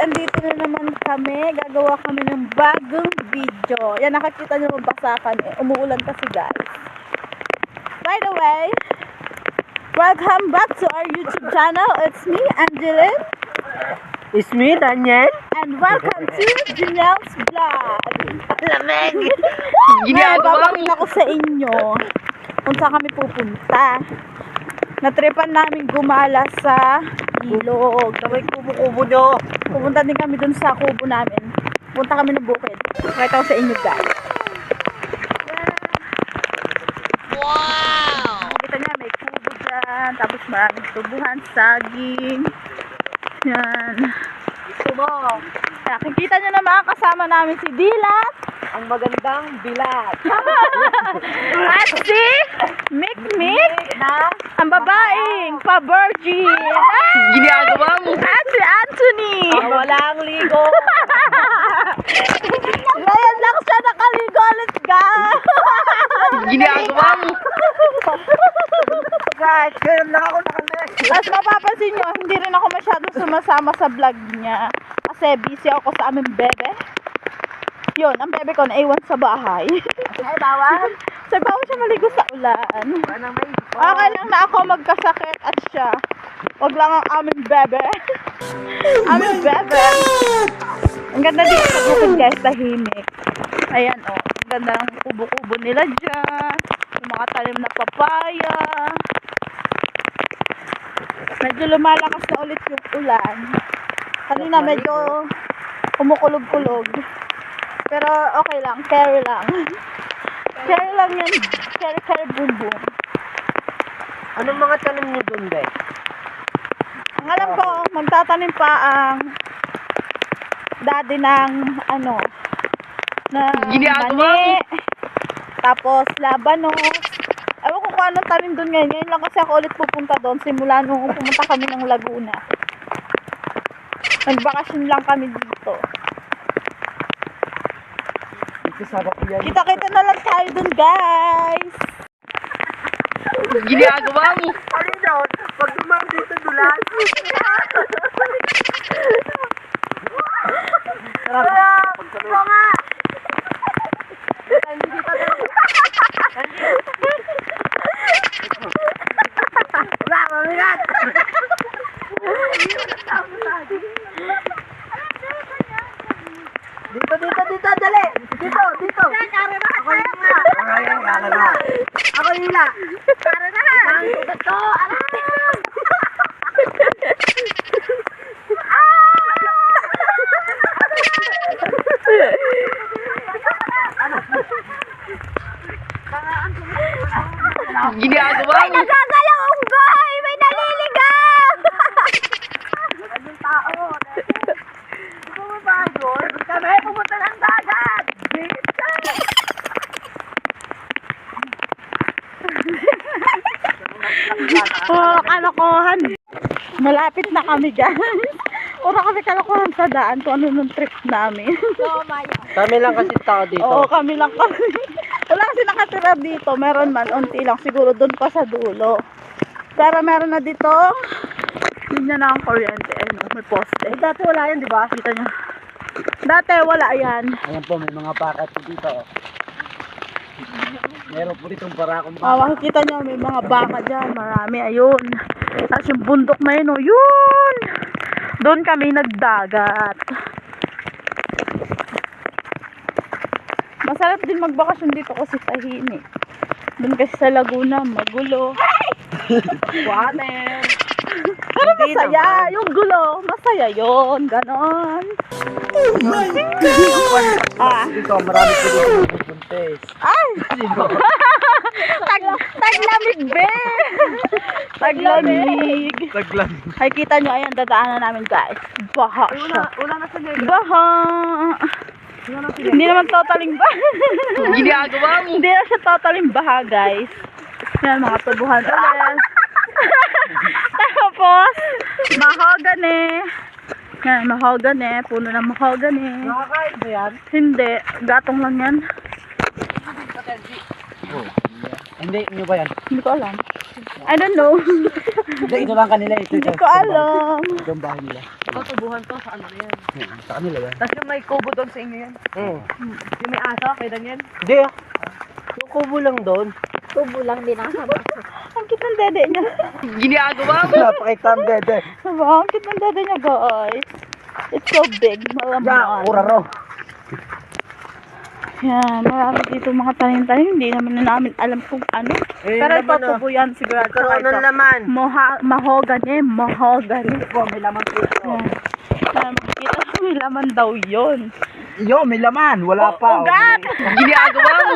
andito na naman kami. Gagawa kami ng bagong video. Yan, nakakita nyo mabasa kami. Umuulan kasi guys. By the way, welcome back to our YouTube channel. It's me, Angeline. It's me, Daniel. And welcome to Janelle's Vlog. Lamig! Ngayon, babakit ako sa inyo kung saan kami pupunta. Natripan namin gumala sa ilog. Sabay kubo-kubo nyo. Pupunta din kami dun sa kubo namin. Punta kami ng bukid. Pakita ko sa inyo guys. Wow! Nakita niya may kubo dyan. Tapos maraming tubuhan, saging. Yan. Gusto mo? Nakikita niyo naman kasama namin si Dila. Ang magandang bilat. At si Mikmik. Na? Ang babaeng pa-virgin. Ginagawa mo. At si Anthony. Walang ligo. Ngayon lang siya nakaligo ulit guys. Ginagawa mo. Guys, ngayon lang ako nakaligo. As mapapansin nyo, hindi rin ako masyadong sumasama sa vlog niya. Kasi busy ako sa aming bebe. Yun, ang bebe ko naiwan sa bahay. Ay, bawal. So, bawal siya maligo sa ulan. Okay lang na ako magkasakit at siya. Wag lang ang aming bebe. Aming bebe. Ang ganda dito sa bukid guys, tahimik. Ayan o, ang ganda ng kubo-kubo nila dyan. Yung mga talim na papaya. Medyo lumalakas na ulit yung ulan. Kanina medyo kumukulog-kulog. Pero okay lang, carry lang. Carry lang yan. Carry boom boom. Anong mga tanim nyo dun, guys? Ang alam ko, magtatanim pa ang daddy ng ano, na mani, tapos labanos. Ewan ko kung anong tanim dun ngayon. Ngayon lang kasi ako ulit pupunta doon simula nung pumunta kami ng Laguna. Nagbakasyon lang kami dito. Kita-kita na lang tayo dun guys. Ginagawa mo. Ano daw? Pag dumang dito dulas. Sarap. Nga. Wala, mamigat. Dito, dali. Dito. Ako yung nga. Ako yung nga. Para na. Ang tugat ko. Ginagawa May nagagalaw unggoy! May naliligaw! yung tao. Ikaw mo ba yun? Kami pumunta ng dagat. Oh, kalokohan. Malapit na kami guys. Puro kami kalokohan sa daan kung ano nung trip namin. Kami lang kasi tao dito. Oo, kami lang kami. Wala kasi nakatira dito. Meron man, unti lang. Siguro doon pa sa dulo. Pero meron na dito. Linya na ang kuryente. Ayun, may poste. Dati wala yan, di ba? Kita nyo. Dati wala yan. Ayan po, may mga pakat dito. Meron po ditong parakong Makikita nyo, may mga baka dyan. Marami, ayun. Tapos yung bundok na yun, oh, yun. Doon kami nagdagat. Masarap din magbakasyon dito kasi tahimik. Doon kasi sa Laguna, magulo. water. Pero masaya. Yung gulo, masaya yun. Ganon. Oh my God! Dito, marami po dito puntes. Ay! Taglamig, be! Taglamig. Ay, kita nyo, ayan, dadaanan namin, guys. Baha siya. Wala na sa negra. Baha. Hindi naman totaling baha. Ginagawa mo. Hindi na siya totaling baha, guys. Yan, mga tubuhan ulit. Tapos, mahogany. Yan, mahogany. Puno ng mahogany. Nakakain ba yan? Hindi, gatong lang yan. Oh, hindi, nyo ba yan? Hindi ko alam. I don't know. Hindi, ito lang kanila. Ito. Hindi ko alam. Ito ang bahay nila. Tutubuhan to sa ano na yan. Sa kanila yan. Tapos yung may kubo doon sa inyo yan. Yung may aso, kay Daniel. Hindi ah. Yung kubo lang doon. Ang cute ng dede niya. Ginagawa mo. Napakita ang dede. Diba? Ang cute ng dede niya, guys. It's so big. Ya, Malaman. uraro. Yan, marami dito mga tanim-tanim. Hindi naman na namin alam kung ano. Pero ito, tubo yan sigurado. Karoon ng Ito. laman. Mahogany. May laman po ito. Yan. Makikita ko may laman daw yun. Yo, may laman. Wala pa. Ugat! Ginagawa mo.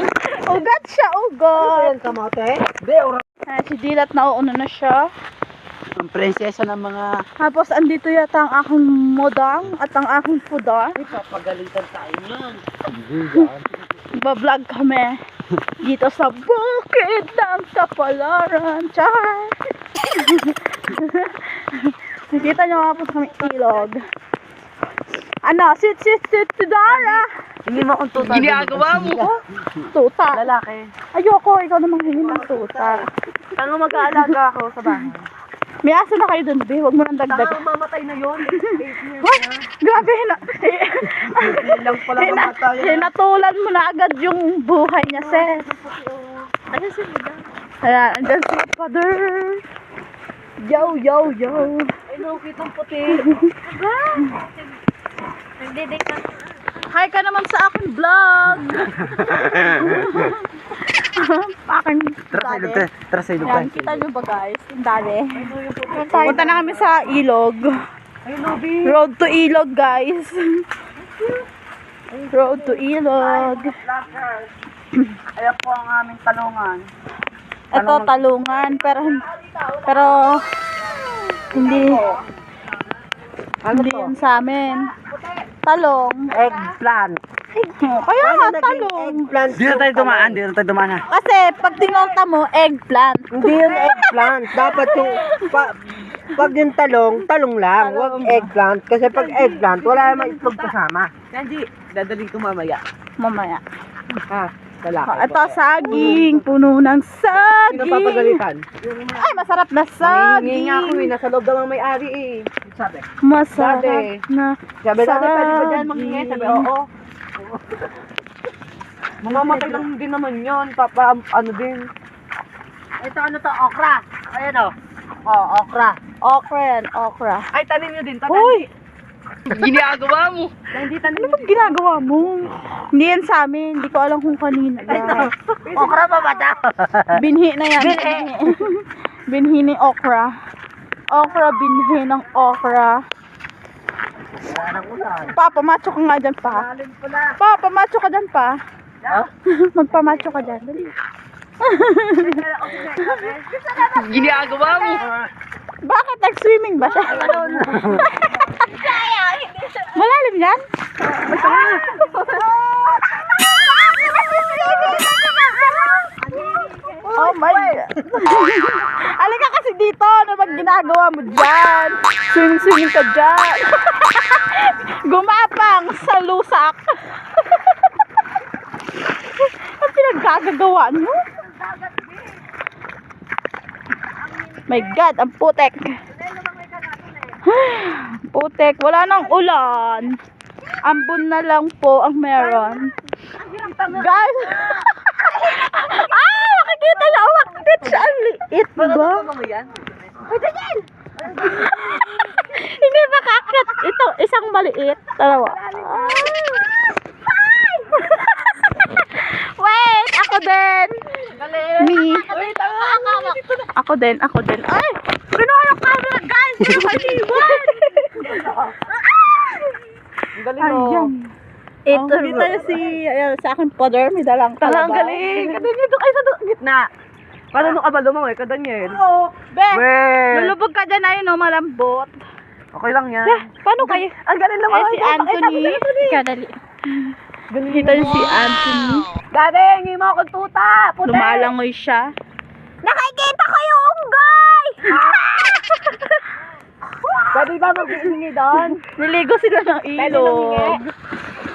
Ugat siya, ugat. Kamote? Hindi, uraro. Si Dilat nauuna na siya. Ang prinsesa ng mga... Tapos andito yata ang aking modang at ang aking pudar. Papagalitan tayo nun. Ba-vlog kami dito sa bukid ng Kapalaran. Char! Nakita nyo nga po sa kami ilog. Ano? Sit, Dara! Hindi mo akong tuta. Ginagawa mo. Tuta. Lalaki. Ayoko, ikaw namang hingin ng tuta. Tango mag-aalaga ako sa bahay. May aso na kayo dun, be. Huwag mo nang dagdagan. Tango mamatay na yun. 8 years What? na. Grabe, Lang pala mamatay. hinatulan mo na agad yung buhay niya, sis. Ano si Mila? Ayan, andyan si Father. Yo. Ay, no, kitang puti. Nagdedate ka. Hi ka naman sa akin vlog. Akin dali. Tara sa ilog Yan, kita nyo ba guys? Yung dali. Punta na kami sa ilog. Ay, Nobi. Road to ilog, guys. Road to ilog. Ayan po ang aming talungan. Ito, talungan. Pero hindi yan sa amin. Talong. Eggplant. Kaya nga, talong. Eggplant. Dito tayo dumaan. Kasi, pag tinonta mo, eggplant. Hindi yun eggplant. Dapat yung... pag yung talong lang. Huwag eggplant. Kasi pag eggplant, wala namang itlog kasama. Nanji, dadaling ko mamaya. Mamaya. Ha? Lalaki. Ito, saging. Puno ng Sino saging. papagalitan? Ay, masarap na Hingi nga ako saging. eh. Nasa loob daw ang may-ari eh. Sabi. Masarap Dati. na Sabi dati, pwede ba dyan manghingi? Sabi, oo. Mamamatay lang din naman yun. Ano din. Ito ano to? Okra. Ayan o. Oh, okra. okra yan, okra. Ay, tanim nyo din. Tanim. Hoy! Ginagawa mo. Hindi tanim Ano bang ginagawa mo? Hindi yan sa amin. Hindi ko alam kung kanina. Okra pa ba daw? Binhi na yan. Binhi ni okra. Okra, binhi ng okra. Papa, macho ka nga dyan pa. Papa, macho ka dyan pa. Magpamacho ka dyan. Dali. Ginagawa mo. Bakit? Nag-swimming ba siya? Malalim yan? Oh my God. Alika kasi dito. Ano bang ginagawa mo dyan? Swimming ka dyan. Gumapang sa lusak. Ang pinagkagagawaan mo? My God, ang putek. Putek, wala nang ulan. Ambon na lang po ang meron. Guys! Makikita na umakit siya. Ang liit ba? Ano yan? Hindi makakit. Ito, isang maliit. Dalawa. Wait, ako din. Me. Ako din. Ay! Kinuha yung camera, guys! Pero maliwan! Ang galing mo. Ayan. Ito, kita niyo ayan, sa akin father, may dalang Ang kalabaw. galing. Kadanyel, doon kayo sa gitna. Paano ka ba lumangoy? Kadanyel. Oo. Be, Weh. lulubog ka dyan ayun, no, malambot. Okay lang yan. Paano kayo? Ang galing Ay, lumangoy. si Anthony. Kadali. Kita niyo si Anthony. Dati, hingi mo akong tuta. Puti. Lumalangoy siya. Nakikita ko yung unggay! Pwede ba mag-iingi doon? Niligo sila ng Pwede lumingi. ilog.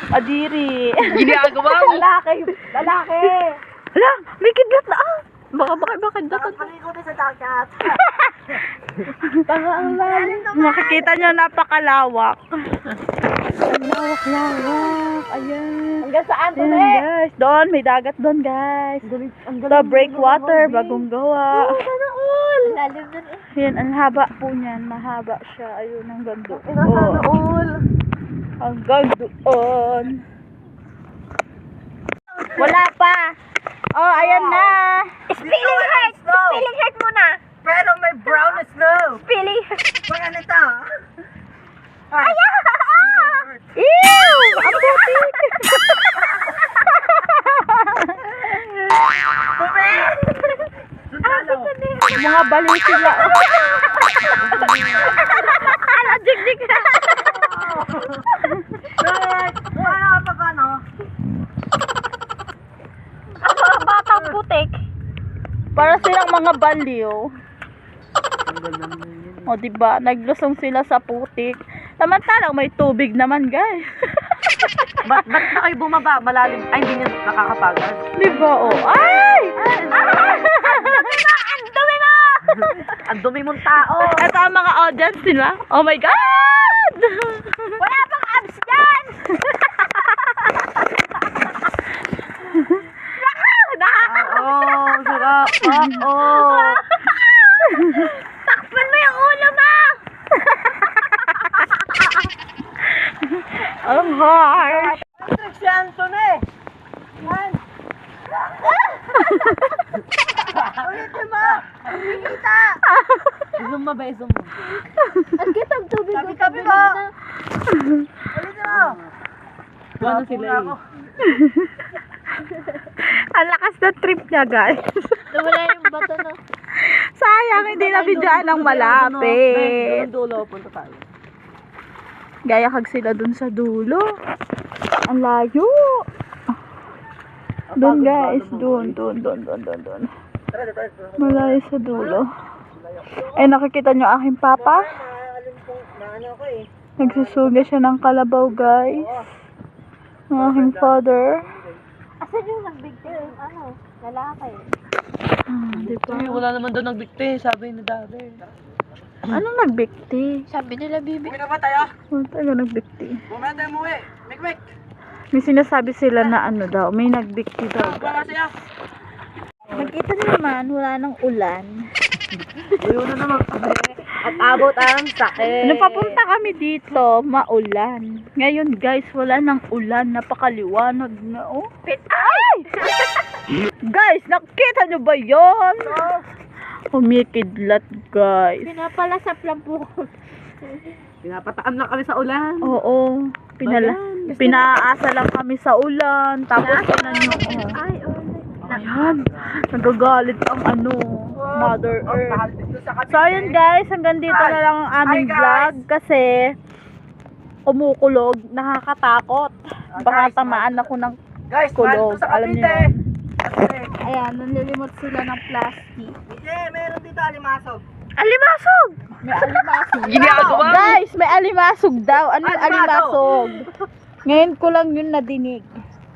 Adiri. Ginagawa mo? Lalaki. Hala, may kidlat na ah. Bakit dapat? Maligo na sa dagat. Tanga ang lalim. Makikita nyo, napakalawak. Lawak. Ayan. Hanggang saan to, Ayan, guys. Doon, may dagat doon, guys. The breakwater, bagong gawa. Sana all. Lalim dun eh. Ayan, ang haba po niyan. Mahaba siya. Ayun, hanggang doon. Sana all. Hanggang doon. Wala pa. Oh, ayan na. Spilling heart. Spilling heart muna. Pero may brown na snow. Spilling heart. Pag ano ito? Ayan! Ew! Ang putik! Mga baliw sila. Ano, jig-jig na. Ano pag ano? Batang putik. Para silang mga baliw. O, diba? Naglusong sila sa putik. Samantalang may tubig naman, guys. Ba't na kayo bumaba? Malalim. Ay, hindi nyo nakakapagod. Diba? O, ay! Ang dumi mo! Ang dumi mong tao. Ito ang mga audience nila. Oh my God! Wala pang abs dyan! Oo, sarap. Oo. Takpan mo yung ulo mo! Ang hard. Restriction to na eh. Yan. Ulitin mo. Kita. Zoom mo ba? Zoom mo. Ang kitang tubig. Tabi-tabi mo. Ulitin mo. Ano sila eh? Ang lakas na trip niya, guys. Wala yung bato na. Sayang, hindi na bidyaan ng malapit. Dulo, punta tayo. Gaya kag sila dun sa dulo. Ang layo. Dun, guys. Dun. Malayo sa dulo. Eh, nakikita nyo aking papa? Naano ko eh. Nagsusuga siya ng kalabaw, guys. Ang aking father. Asan yung nagbigti? Ano? Lalaki. Diba? Wala naman doon nagbigti, sabi ni Daddy. Anong nagbikti? Sabi nila, bibi. Uwi na ba tayo? Ano tayo nagbikti? Bumaya tayo umuwi. Mik-mik. May sinasabi sila na ano daw, may nagbikti daw. Baka siya. Nakita niyo naman, wala nang ulan. Ayun na naman kami. At abot ang sakit. Nung papunta kami dito, maulan. Ngayon guys, wala nang ulan, napakaliwanag na. Oh. Ay! Guys, nakita niyo ba yon? Kumikidlat, guys. Pinapalasap lang po. Pinapataan lang kami sa ulan. Oo. Pinaasa lang kami sa ulan. Tapos na nyo. Ay, Ayan. Nagagalit ang Mother Earth. So, ayun guys. Hanggang dito na lang ang aming vlog. Kasi, kumukulog. Nakakatakot. Baka tamaan ako ng Guys, kulog. sa Alam niyo Cavite. yun. Ayan, nanlilimot sila ng plastic. Meron dito alimasog. Alimasog! May alimasog. Ginagawa mo? Guys, may alimasog daw. Anong Alimasog? alimasog? Ngayon ko lang yun nadinig.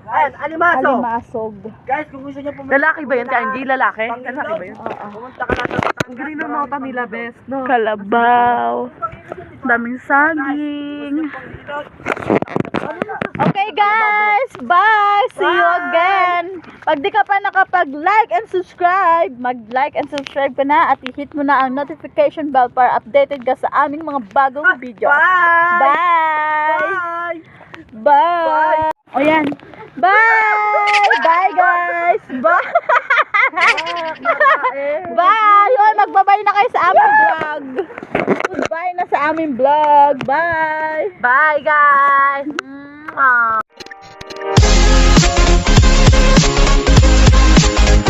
Ayan, alimasog. Alimasog. Guys, kung gusto niyo pumunta. Lalaki ba yun? Kaya hindi lalaki? Panginoon, Lalaki ba yun? Oo. Pumunta ka na sa Ang galing ng nota nila, best, no? Kalabaw. Daming saging. Okay guys, bye! See you again! Pag di ka pa nakapag-like and subscribe, mag-like and subscribe ka na at i-hit mo na ang notification bell para updated ka sa aming mga bagong video. Bye! Bye! Bye! Bye! O yan. Bye! Bye guys! Bye! Bye! Yun, magbabay na kayo sa aming vlog. Goodbye na sa aming vlog. Bye! Bye, guys! Mwah!